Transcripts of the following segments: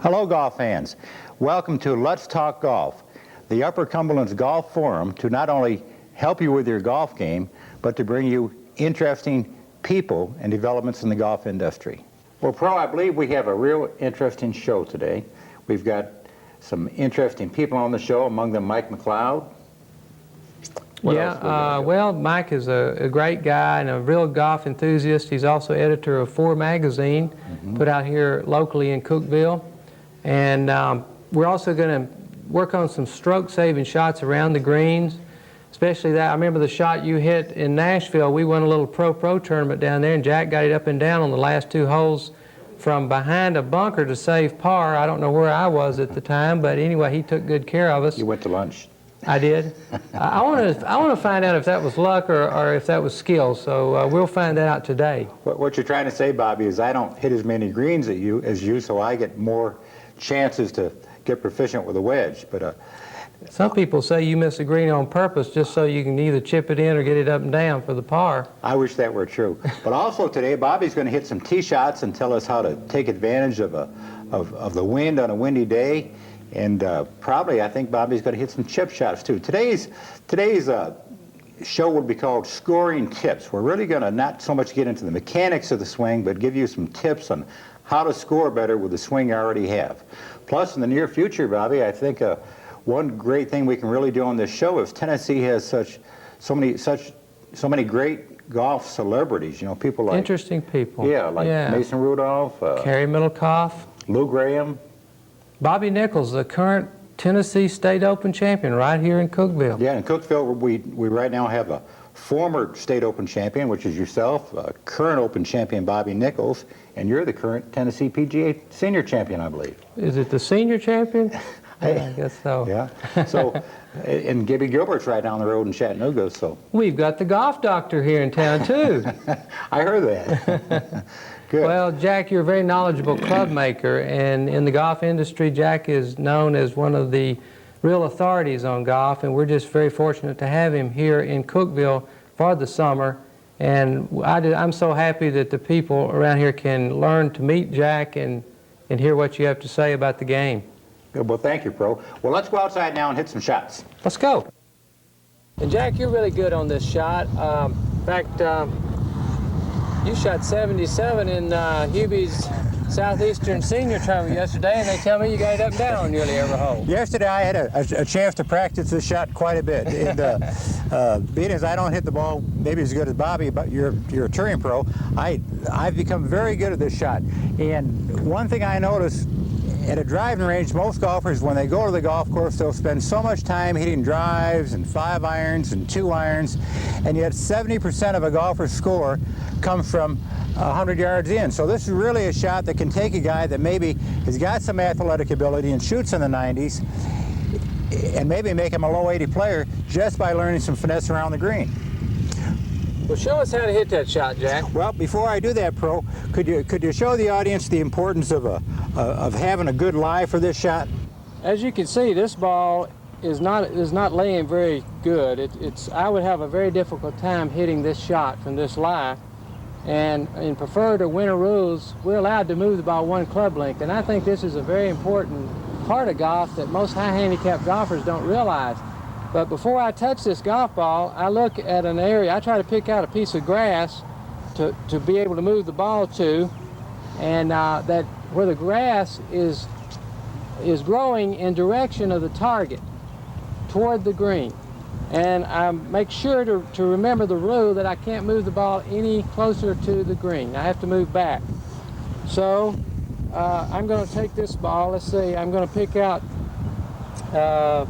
Hello, golf fans. Welcome to Let's Talk Golf, the Upper Cumberland's golf forum to not only help you with your golf game, but to bring you interesting people and developments in the golf industry. Well, Pro, I believe we have a real interesting show today. We've got some interesting people on the show, among them Mike McLeod. Well, Mike is a great guy and a real golf enthusiast. He's also editor of 4 magazine, put out here locally in Cookeville. And we're also going to work on some stroke-saving shots around the greens, especially that. I remember the shot you hit in Nashville. We won a little pro tournament down there, and Jack got it up and down on the last 2 holes from behind a bunker to save par. I don't know where I was at the time, but anyway, he took good care of us. You went to lunch. I did. I want to find out if that was luck or if that was skill, so we'll find that out today. What you're trying to say, Bobby, is I don't hit as many greens as you, so I get more chances to get proficient with a wedge. But some people say you miss a green on purpose just so you can either chip it in or get it up and down for the par. I wish that were true. But also today, Bobby's going to hit some tee shots and tell us how to take advantage of the wind on a windy day. And probably, I think Bobby's going to hit some chip shots too. Today's show will be called Scoring Tips. We're really going to not so much get into the mechanics of the swing, but give you some tips on how to score better with the swing you already have. Plus, in the near future, Bobby, I think one great thing we can really do on this show is Tennessee has so many great golf celebrities. You know, people like interesting people. Yeah, like Mason Rudolph, Kerry Middlecoff, Lou Graham. Bobby Nichols, the current Tennessee State Open champion right here in Cookeville. Yeah, in Cookeville, we right now have a former State Open champion, which is yourself, current Open champion Bobby Nichols, and you're the current Tennessee PGA senior champion, I believe. Is it the senior champion? I guess so. Yeah. So, and Gibby Gilbert's right down the road in Chattanooga, so. We've got the golf doctor here in town, too. I heard that. Good. Well, Jack, you're a very knowledgeable club maker, and in the golf industry, Jack is known as one of the real authorities on golf, and we're just very fortunate to have him here in Cookeville for the summer. And I'm so happy that the people around here can learn to meet Jack and hear what you have to say about the game. Good. Well, thank you, Pro. Well, let's go outside now and hit some shots. Let's go. And Jack, you're really good on this shot. In fact, you shot 77 in Hubie's Southeastern Senior Tournament yesterday, and they tell me you got it up and down on nearly every hole. Yesterday I had a chance to practice this shot quite a bit. And being as I don't hit the ball maybe as good as Bobby, but you're a touring pro, I've become very good at this shot. And one thing I noticed at a driving range, most golfers, when they go to the golf course, they'll spend so much time hitting drives and 5 irons and 2 irons, and yet 70% of a golfer's score comes from 100 yards in. So this is really a shot that can take a guy that maybe has got some athletic ability and shoots in the 90s and maybe make him a low 80 player just by learning some finesse around the green. Well, show us how to hit that shot, Jack. Well, before I do that, Pro, could you show the audience the importance of having a good lie for this shot? As you can see, this ball is not laying very good. I would have a very difficult time hitting this shot from this lie. And in preferred or winter rules, we're allowed to move the ball 1 club length. And I think this is a very important part of golf that most high handicap golfers don't realize. But before I touch this golf ball, I look at an area. I try to pick out a piece of grass to be able to move the ball to, and that where the grass is growing in direction of the target, toward the green. And I make sure to remember the rule that I can't move the ball any closer to the green. I have to move back. So I'm going to take this ball. Let's see. I'm going to pick out a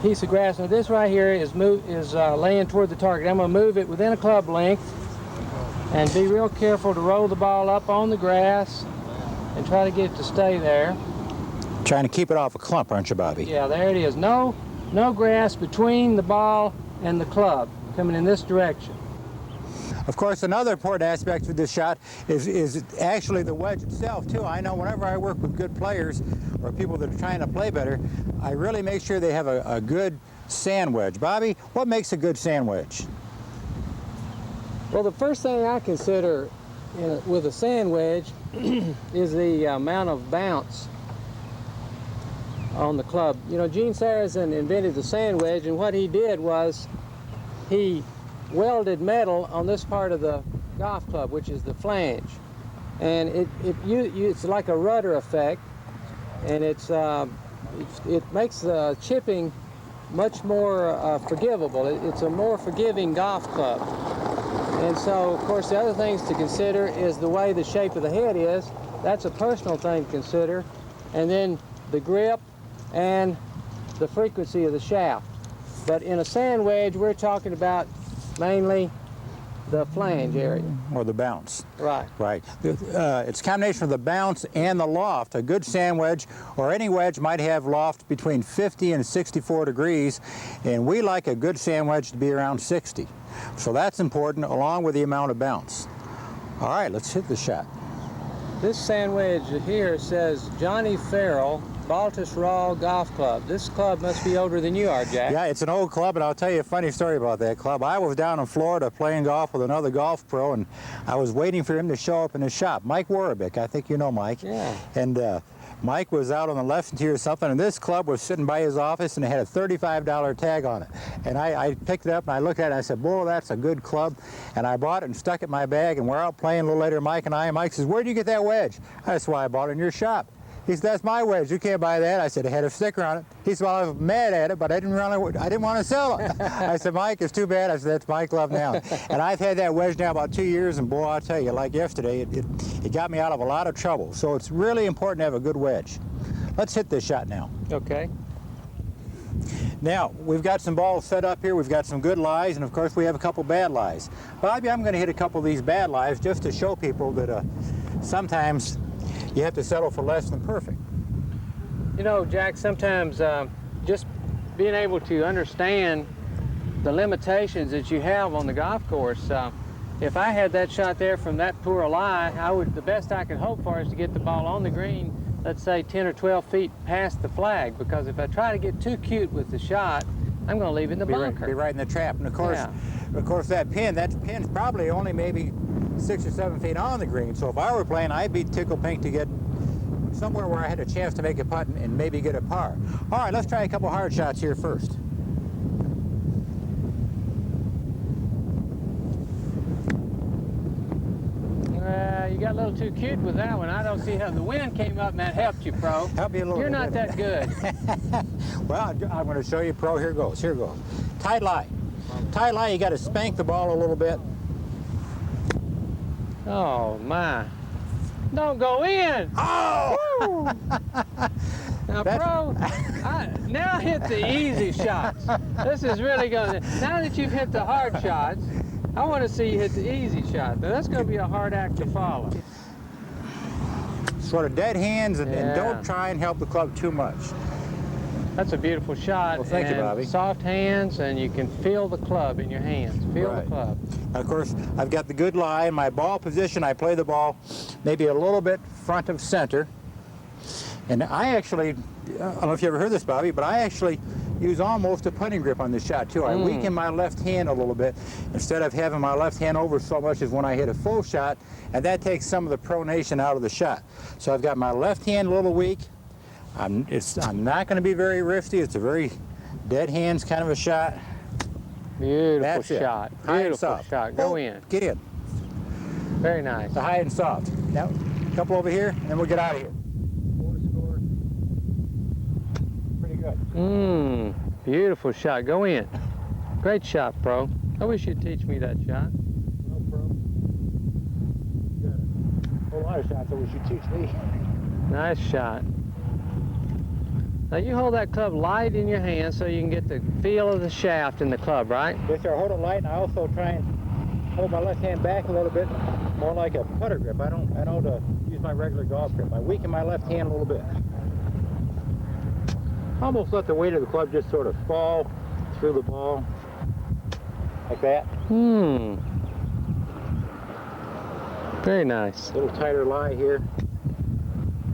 piece of grass. Now this right here is laying toward the target. I'm going to move it within a club length and be real careful to roll the ball up on the grass and try to get it to stay there. Trying to keep it off a clump, aren't you, Bobby? Yeah, there it is. No grass between the ball and the club, coming in this direction. Of course, another important aspect of this shot is actually the wedge itself, too. I know whenever I work with good players or people that are trying to play better, I really make sure they have a good sand wedge. Bobby, what makes a good sand wedge? Well, the first thing I consider with a sand wedge is the amount of bounce on the club. You know, Gene Sarazen invented the sand wedge, and what he did was he welded metal on this part of the golf club, which is the flange, and it's like a rudder effect, and it makes the chipping much more forgivable. It's a more forgiving golf club. And so, of course, the other things to consider is the way the shape of the head is. That's a personal thing to consider. And then the grip and the frequency of the shaft. But in a sand wedge, we're talking about mainly the flange area. Or the bounce. Right. Right. It's a combination of the bounce and the loft. A good sand wedge, or any wedge, might have loft between 50 and 64 degrees, and we like a good sand wedge to be around 60. So that's important, along with the amount of bounce. All right, let's hit the shot. This sand wedge here says Johnny Farrell Baltusrol Golf Club. This club must be older than you are, Jack. Yeah, it's an old club, and I'll tell you a funny story about that club. I was down in Florida playing golf with another golf pro, and I was waiting for him to show up in his shop. Mike Warabik, I think you know Mike. Yeah. And Mike was out on the left tee or something, and this club was sitting by his office, and it had a $35 tag on it. And I picked it up, and I looked at it, and I said, boy, that's a good club. And I bought it and stuck it in my bag, and we're out playing a little later, Mike and I. And Mike says, where'd you get that wedge? That's why I bought it in your shop. He said, that's my wedge. You can't buy that. I said, it had a sticker on it. He said, well, I was mad at it, but I didn't want to sell it. I said, Mike, it's too bad. I said, that's my club now. And I've had that wedge now about 2 years, and boy, I'll tell you, like yesterday, it got me out of a lot of trouble. So it's really important to have a good wedge. Let's hit this shot now. Okay. Now, we've got some balls set up here. We've got some good lies, and of course, we have a couple bad lies. Bobby, I'm going to hit a couple of these bad lies just to show people that sometimes you have to settle for less than perfect. You know, Jack, sometimes just being able to understand the limitations that you have on the golf course. If I had that shot there from that poor lie, the best I could hope for is to get the ball on the green, let's say 10 or 12 feet past the flag, because if I try to get too cute with the shot, I'm going to leave it in the bunker. Be right in the trap. And of course, that pin's probably only maybe 6 or 7 feet on the green. So if I were playing, I'd be tickled pink to get somewhere where I had a chance to make a putt and maybe get a par. All right, let's try a couple hard shots here first. You got a little too cute with that one. I don't see how the wind came up and that helped you, pro. Help me a little bit. You're not that good. Well, I'm going to show you, pro. Here goes. Here goes. Tight lie. Tight lie, you got to spank the ball a little bit. Oh, my. Don't go in. Oh! Now, pro, now hit the easy shots. This is really going to... Now that you've hit the hard shots, I want to see you hit the easy shot. Now, that's going to be a hard act to follow. Sort of dead hands, and don't try and help the club too much. That's a beautiful shot. Well, thank you, Bobby. Soft hands, and you can feel the club in your hands. Feel the club. Now, of course, I've got the good lie in my ball position. I play the ball maybe a little bit front of center. And I actually, I don't know if you ever heard this, Bobby, but I actually use almost a putting grip on this shot, too. I weaken my left hand a little bit instead of having my left hand over so much as when I hit a full shot, and that takes some of the pronation out of the shot. So I've got my left hand a little weak. I'm not going to be very rifty. It's a very dead hands kind of a shot. Beautiful shot. Beautiful shot. Go in. Get in. Very nice. The high and soft. Now, a couple over here, and then we'll get out of here. Score. Pretty good. Beautiful shot. Go in. Great shot, pro. I wish you'd teach me that shot. No, pro. Good. A whole lot of shots I wish you'd teach me. Nice shot. Now you hold that club light in your hand so you can get the feel of the shaft in the club, right? Yes, sir. I hold it light, and I also try and hold my left hand back a little bit, more like a putter grip. I don't use my regular golf grip. I weaken my left hand a little bit. Almost let the weight of the club just sort of fall through the ball, like that. Very nice. A little tighter lie here.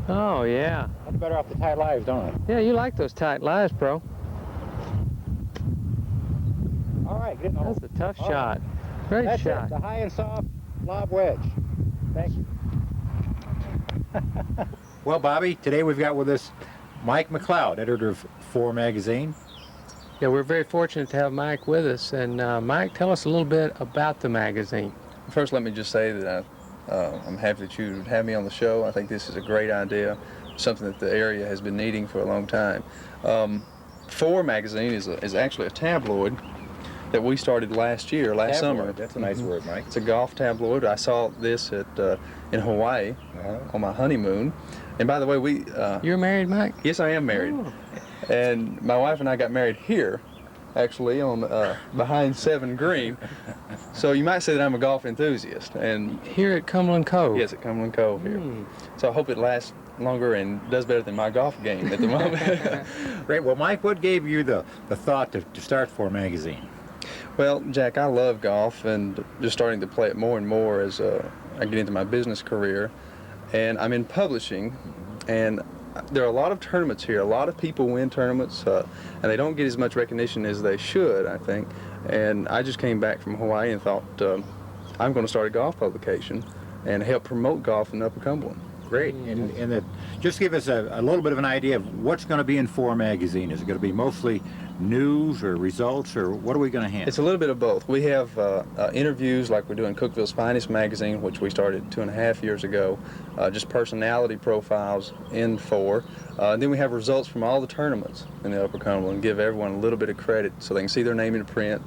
Oh, yeah. Much better off the tight lies, don't I? Yeah, you like those tight lies, pro. All right, get in the hole. That's a tough shot. Great That's shot. It, the high and soft lob wedge. Thank you. Well, Bobby, today we've got with us Mike McLeod, editor of 4 Magazine. Yeah, we're very fortunate to have Mike with us. And Mike, tell us a little bit about the magazine. First, let me just say that I'm happy that you have me on the show. I think this is a great idea, something that the area has been needing for a long time. 4 Magazine is actually a tabloid that we started last summer. That's a nice word, Mike. It's a golf tabloid. I saw this in Hawaii on my honeymoon. And by the way, You're married, Mike? yes, I am married. Oh. And my wife and I got married here, actually, on behind 7 Green. So you might say that I'm a golf enthusiast. And Here at Cumberland Cove? yes, at Cumberland Cove here. So I hope it lasts longer and does better than my golf game at the moment. Great. Well, Mike, what gave you the thought to start 4 Magazine? Well, Jack, I love golf and just starting to play it more and more as I get into my business career. And I'm in publishing, and there are a lot of tournaments here. A lot of people win tournaments, and they don't get as much recognition as they should, I think. And I just came back from Hawaii and thought, I'm going to start a golf publication and help promote golf in Upper Cumberland. Great. And just give us a little bit of an idea of what's going to be in 4 Magazine. Is it going to be mostly news or results, or what are we going to handle? It's a little bit of both. We have interviews like we're doing Cookeville's Finest magazine, which we started 2.5 years ago, just personality profiles in 4. And then we have results from all the tournaments in the Upper Cumberland, give everyone a little bit of credit so they can see their name in print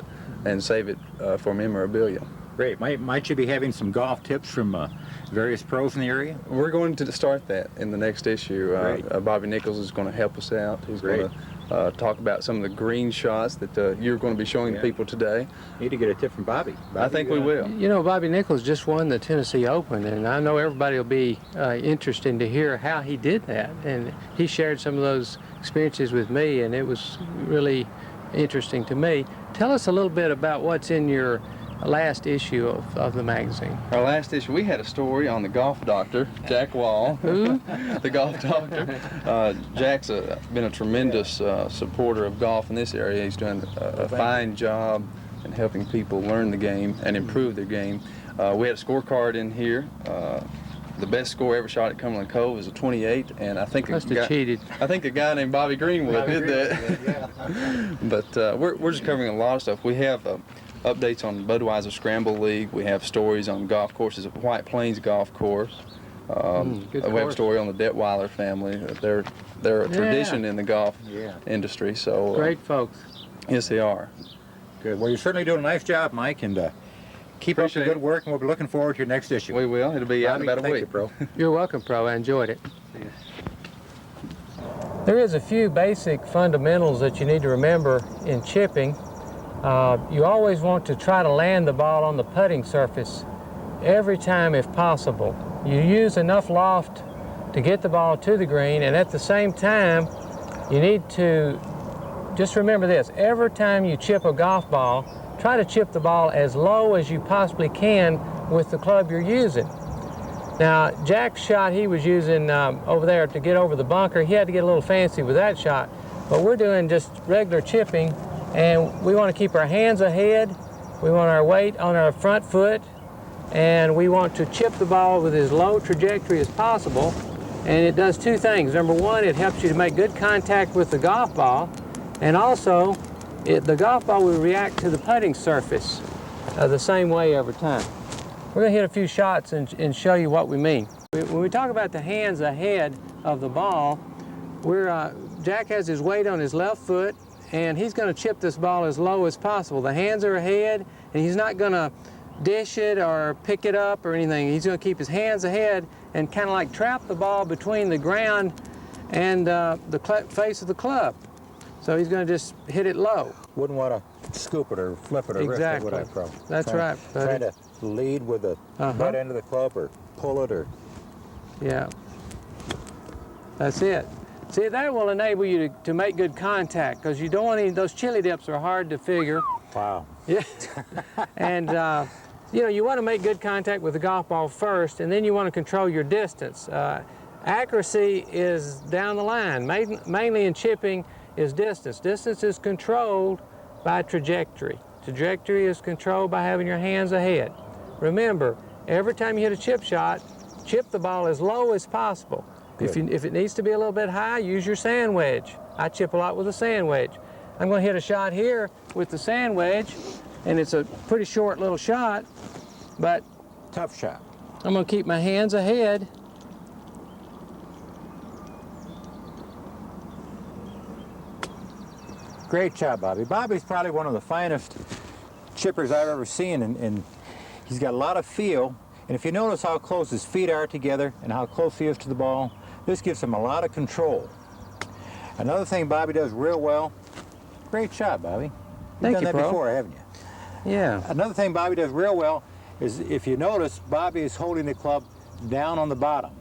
and save it for memorabilia. Great. Might you be having some golf tips from various pros in the area? We're going to start that in the next issue. Great. Bobby Nichols is going to help us out. He's Great. going to talk about some of the green shots that you're going to be showing people today. Need to get a tip from Bobby. I think we will. You know, Bobby Nichols just won the Tennessee Open, and I know everybody will be interested to hear how he did that. And he shared some of those experiences with me, and it was really interesting to me. Tell us a little bit about what's in your last issue of the magazine. Our last issue, we had a story on the golf doctor, Jack Wall. Who? The golf doctor. Jack's been a tremendous supporter of golf in this area. He's doing a fine job in helping people learn the game and improve their game. We had a scorecard in here. The best score ever shot at Cumberland Cove is a 28, and I think Must have cheated. I think a guy named Bobby Greenwood did that. Yeah. But we're just covering a lot of stuff. We have updates on Budweiser Scramble League. We have stories on golf courses at White Plains Golf Course. Good We have a course. story on the Detweiler family. They're a tradition in the golf industry. So Great folks. yes, they are. Good. Well, you're certainly doing a nice job, Mike, and keep up the Appreciate good it. work, and we'll be looking forward to your next issue. We will. It'll be out in Bobby, about a thank week. you, bro. You're welcome, Pro. I enjoyed it. There is a few basic fundamentals that you need to remember in chipping. You always want to try to land the ball on the putting surface every time if possible. You use enough loft to get the ball to the green, and at the same time, you need to just remember this. Every time you chip a golf ball, try to chip the ball as low as you possibly can with the club you're using. Now, Jack's shot he was using over there to get over the bunker, he had to get a little fancy with that shot, but we're doing just regular chipping, and we want to keep our hands ahead, we want our weight on our front foot, and we want to chip the ball with as low trajectory as possible. And it does 2 things. Number 1, it helps you to make good contact with the golf ball, and also the golf ball will react to the putting surface the same way every time. We're going to hit a few shots and show you what we mean. When we talk about the hands ahead of the ball, Jack has his weight on his left foot, and he's going to chip this ball as low as possible. The hands are ahead, and he's not going to dish it or pick it up or anything. He's going to keep his hands ahead and kind of like trap the ball between the ground and the face of the club. So he's going to just hit it low. Wouldn't want to scoop it or flip it or Exactly. wrist it, would I, Pro? That's right, buddy. Try to lead with the butt end of the club or pull it or... Yeah. That's it. See, that will enable you to make good contact, because you don't want any, those chili dips are hard to figure. Wow. Yeah. And you know, you want to make good contact with the golf ball first, and then you want to control your distance. Accuracy is down the line. Mainly in chipping is distance. Distance is controlled by trajectory. Trajectory is controlled by having your hands ahead. Remember, every time you hit a chip shot, chip the ball as low as possible. If it needs to be a little bit high, use your sand wedge. I chip a lot with a sand wedge. I'm going to hit a shot here with the sand wedge, and it's a pretty short little shot, but Tough shot. I'm going to keep my hands ahead. Great job, Bobby. Bobby's probably one of the finest chippers I've ever seen, and he's got a lot of feel. And if you notice how close his feet are together and how close he is to the ball, this gives him a lot of control. Another thing Bobby does real well, great shot, Bobby. You've done that before, haven't you? Yeah. Another thing Bobby does real well is, if you notice, Bobby is holding the club down on the bottom.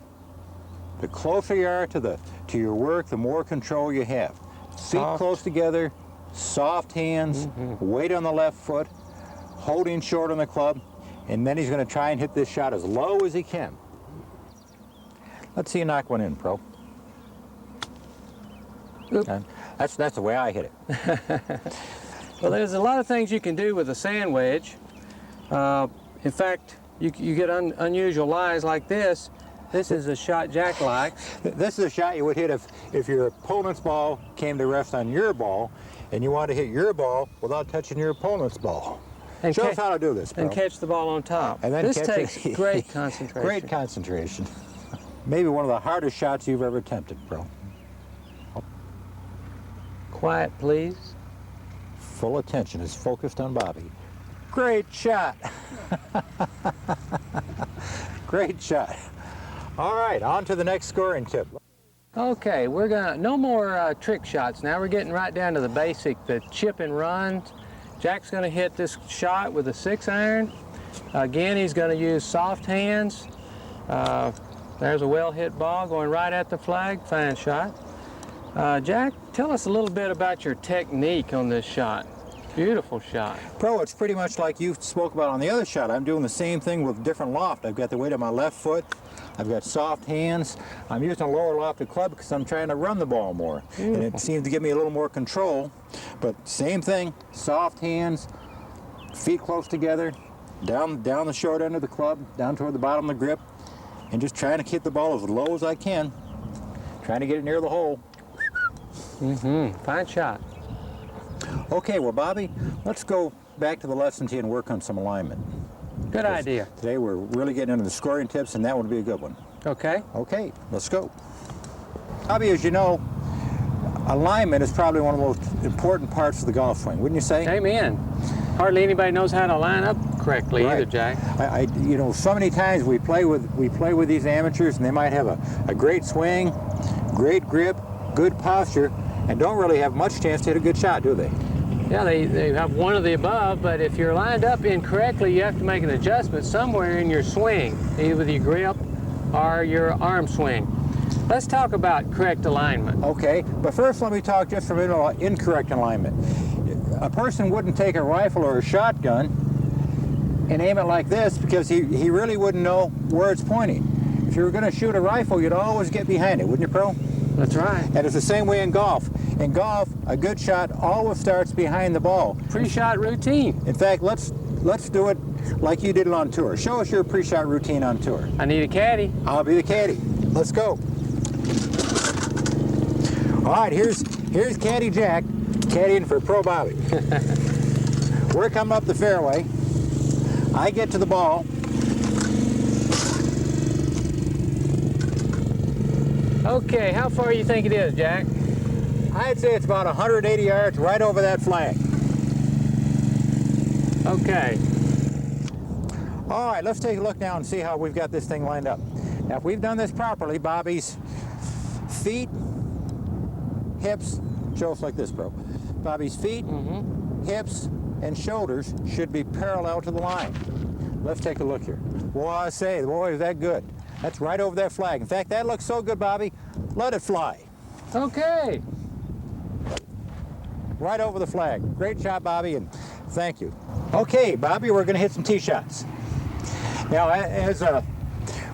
The closer you are to your work, the more control you have. Feet close together, soft hands, weight on the left foot, holding short on the club, and then he's going to try and hit this shot as low as he can. Let's see you knock one in, Pro. That's the way I hit it. Well, there's a lot of things you can do with a sand wedge. In fact, you get unusual lies like this. This is a shot Jack likes. This is a shot you would hit if your opponent's ball came to rest on your ball, and you want to hit your ball without touching your opponent's ball. And Show us how to do this, Pro. And catch the ball on top. And then this catch takes it. great concentration. Great concentration. Maybe one of the hardest shots you've ever attempted, Pro. Quiet, please. Full attention is focused on Bobby. Great shot. Great shot. All right, on to the next scoring tip. Okay, we're gonna, no more trick shots now. We're getting right down to the basic, the chip and runs. Jack's gonna hit this shot with a 6-iron. Again, he's gonna use soft hands. There's a well-hit ball going right at the flag, fine shot. Jack, tell us a little bit about your technique on this shot. Beautiful shot. Pro, it's pretty much like you spoke about on the other shot. I'm doing the same thing with different loft. I've got the weight on my left foot. I've got soft hands. I'm using a lower lofted club because I'm trying to run the ball more. Beautiful. And it seems to give me a little more control. But same thing, soft hands, feet close together, down the short end of the club, down toward the bottom of the grip, and just trying to hit the ball as low as I can. Trying to get it near the hole. Fine shot. Okay, well, Bobby, let's go back to the lesson tee and work on some alignment. Good idea. Today we're really getting into the scoring tips, and that would be a good one. Okay. Okay, let's go. Bobby, as you know, alignment is probably one of the most important parts of the golf swing, wouldn't you say? Amen. Hardly anybody knows how to line up correctly either, Jack. You know, so many times we play with these amateurs, and they might have a great swing, great grip, good posture, and don't really have much chance to hit a good shot, do they? Yeah, they have one of the above, but if you're lined up incorrectly, you have to make an adjustment somewhere in your swing, either with your grip or your arm swing. Let's talk about correct alignment. Okay, but first let me talk just for a minute about incorrect alignment. A person wouldn't take a rifle or a shotgun and aim it like this because he really wouldn't know where it's pointing. If you were going to shoot a rifle, you'd always get behind it, wouldn't you, Pro? That's right. And it's the same way in golf. In golf, a good shot always starts behind the ball. Pre-shot routine. In fact, let's do it like you did it on tour. Show us your pre-shot routine on tour. I need a caddy. I'll be the caddy. Let's go. All right, here's Caddy Jack, caddying for Pro Bobby. We're coming up the fairway. I get to the ball. Okay, how far do you think it is, Jack? I'd say it's about 180 yards right over that flag. Okay. All right, let's take a look now and see how we've got this thing lined up. Now, if we've done this properly, Bobby's feet, hips, show us like this, Bro. Bobby's feet, hips, and shoulders should be parallel to the line. Let's take a look here. Boy, I say, boy, is that good. That's right over that flag. In fact, that looks so good, Bobby. Let it fly. Okay. Right over the flag. Great shot, Bobby, and thank you. Okay, Bobby, we're going to hit some tee shots. Now, as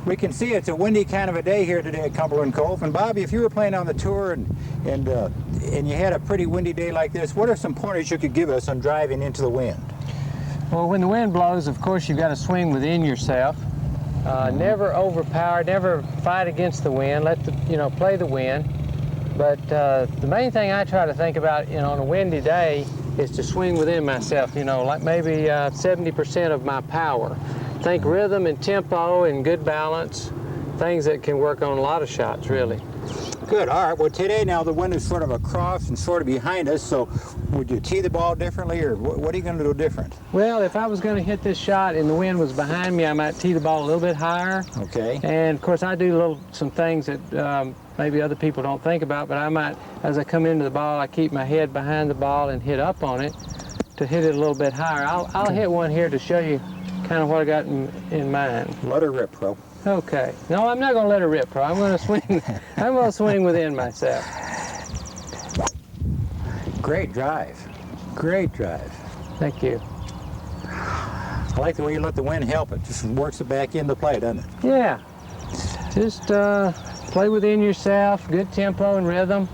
we can see, it's a windy kind of a day here today at Cumberland Cove. And Bobby, if you were playing on the tour and you had a pretty windy day like this, what are some pointers you could give us on driving into the wind? Well, when the wind blows, of course, you've got to swing within yourself. Never overpower, never fight against the wind. Let the, play the wind. But the main thing I try to think about, on a windy day is to swing within myself, like maybe 70% of my power. Think rhythm and tempo and good balance, things that can work on a lot of shots, really. Good. All right. Well, today now the wind is sort of across and sort of behind us. So, would you tee the ball differently, or what are you going to do different? Well, if I was going to hit this shot and the wind was behind me, I might tee the ball a little bit higher. Okay. And of course, I do some things that maybe other people don't think about. But I might, as I come into the ball, I keep my head behind the ball and hit up on it to hit it a little bit higher. I'll hit one here to show you kind of what I got in mind. Let her rip, Pro. Okay. No, I'm not going to let her rip, Pro. I'm going to swing. I'm going to swing within myself. Great drive. Great drive. Thank you. I like the way you let the wind help it. Just works it back into play, doesn't it? Yeah. Just play within yourself. Good tempo and rhythm.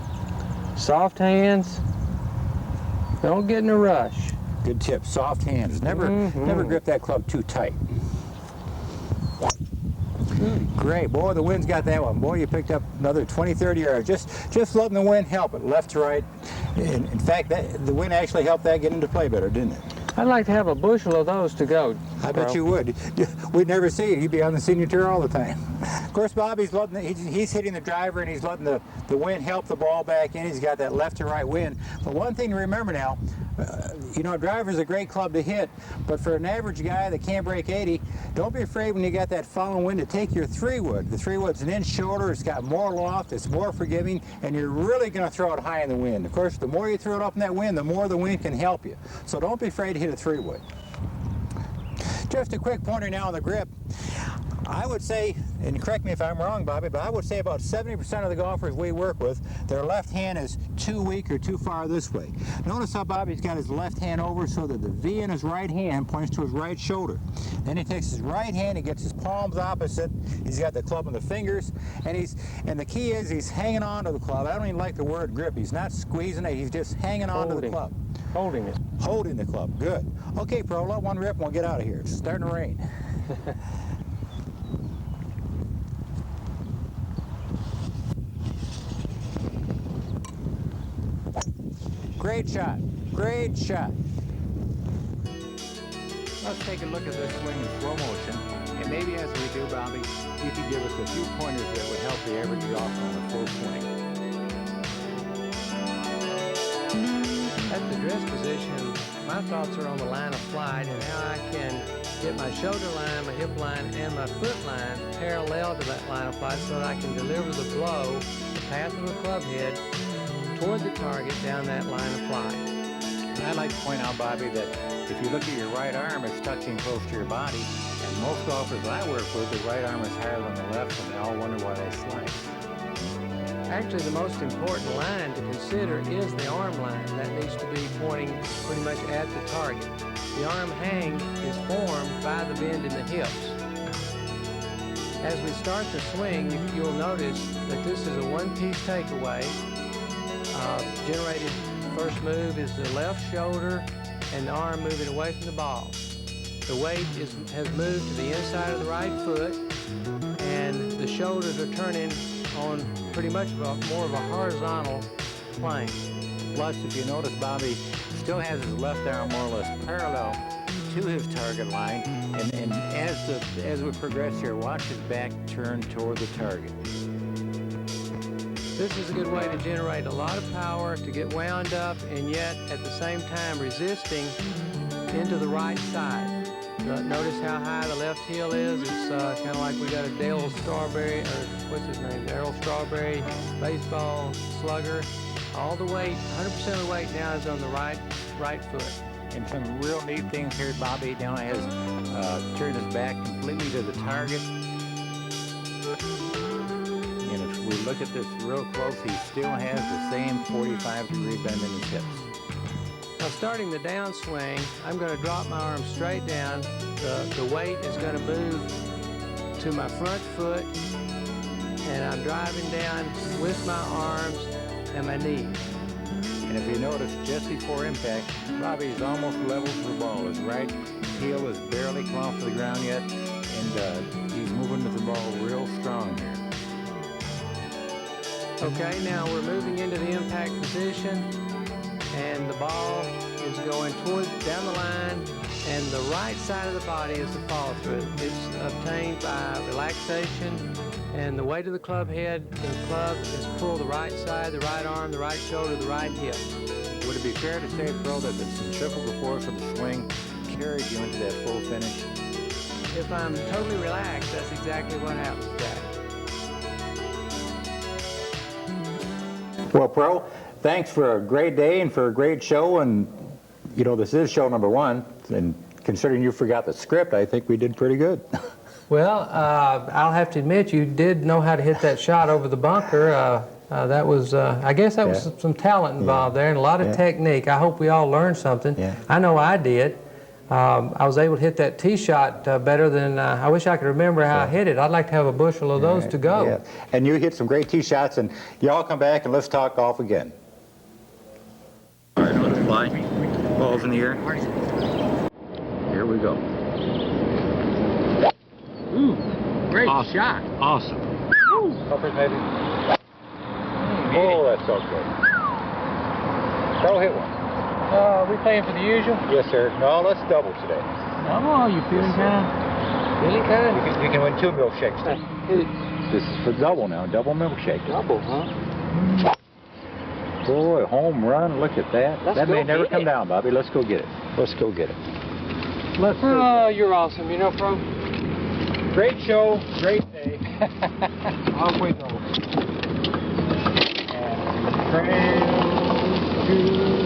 Soft hands. Don't get in a rush. Good tip. Soft hands. Never grip that club too tight. Great. Boy, the wind's got that one. Boy, you picked up another 20, 30 yards. Just letting the wind help it, left to right. In fact, the wind actually helped that get into play better, didn't it? I'd like to have a bushel of those to go. I bet you would. We'd never see you. You'd be on the senior tour all the time. Of course, Bobby's he's hitting the driver and he's letting the wind help the ball back in. He's got that left to right wind. But one thing to remember now, a driver's a great club to hit, but for an average guy that can't break 80, don't be afraid when you got that falling wind to take your 3-wood. The 3-wood's an inch shorter, it's got more loft, it's more forgiving, and you're really going to throw it high in the wind. Of course, the more you throw it up in that wind, the more the wind can help you. So don't be afraid to hit a 3-wood. Just a quick pointer now on the grip. I would say, and correct me if I'm wrong, Bobby, but I would say about 70% of the golfers we work with, their left hand is too weak or too far this way. Notice how Bobby's got his left hand over so that the V in his right hand points to his right shoulder. Then he takes his right hand, he gets his palms opposite, he's got the club in the fingers, and the key is he's hanging on to the club. I don't even like the word grip. He's not squeezing it, he's just hanging on to the club. Holding it. Holding the club. Good. Okay, Pro, let one rip and we'll get out of here. It's starting to rain. Great shot. Great shot. Let's take a look at this swing in slow motion. And maybe as we do, Bobby, you can give us a few pointers that would help the average golfer on a full swing. At the dress position, my thoughts are on the line of flight and how I can get my shoulder line, my hip line, and my foot line parallel to that line of flight so that I can deliver the blow, the path of the club head, toward the target down that line of flight. And I'd like to point out, Bobby, that if you look at your right arm, it's touching close to your body. And most golfers I work with, the right arm is higher than the left, and they all wonder why they slice. Actually, the most important line to consider is the arm line. That needs to be pointing pretty much at the target. The arm hang is formed by the bend in the hips. As we start the swing, you'll notice that this is a one-piece takeaway. Generated first move is the left shoulder and the arm moving away from the ball. The weight has moved to the inside of the right foot, and the shoulders are turning on pretty much more of a horizontal plane. Plus, if you notice, Bobby still has his left arm more or less parallel to his target line, and as we progress here, watch his back turn toward the target. This is a good way to generate a lot of power, to get wound up, and yet at the same time resisting into the right side. Notice how high the left heel is. It's kind of like we got a Dale Strawberry, or what's his name, Darryl Strawberry baseball slugger. All the weight, 100% of the weight now is on the right foot. And some real neat things here, Bobby now has turned his back completely to the target. And if we look at this real close, he still has the same 45-degree bend in his hips. Now starting the downswing, I'm going to drop my arm straight down. The weight is going to move to my front foot, and I'm driving down with my arms and my knee. And if you notice, just before impact, Bobby is almost level to the ball. His right heel is barely come off the ground yet, and and he's moving the ball real strong here. Okay, now we're moving into the impact position, and the ball is going down the line, and the right side of the body is the fall through. It's obtained by relaxation and the weight of the club head. The club is pulled the right side, the right arm, the right shoulder, the right hip. Would it be fair to say, Pearl, that the centrifugal force of the swing carried you into that full finish? If I'm totally relaxed, that's exactly what happens, Jack. Well, Pearl, thanks for a great day and for a great show. And, you know, this is show number 1. And considering you forgot the script, I think we did pretty good. Well, I'll have to admit, you did know how to hit that shot over the bunker. That was, I guess that was some talent involved there and a lot of technique. I hope we all learned something. Yeah. I know I did. I was able to hit that tee shot better than, I wish I could remember how I hit it. I'd like to have a bushel of those to go. Yeah. And you hit some great tee shots, and y'all come back and let's talk golf again. All right, let it fly. Balls in the air. Here we go. Ooh, great shot. Awesome. Uppers maybe. Oh, that's so good. Pearl hit one. We playing for the usual? Yes, sir. No, let's double today. Oh, you feeling kind? Feeling kind? You can win 2 milkshakes. This is for double now, double milkshake. Double, huh? Boy, home run, look at that. That may never come down, Bobby. Let's go get it. Let's go get it. Oh, you're awesome. You know, Pro? Great show, great day. Off we go. And trail to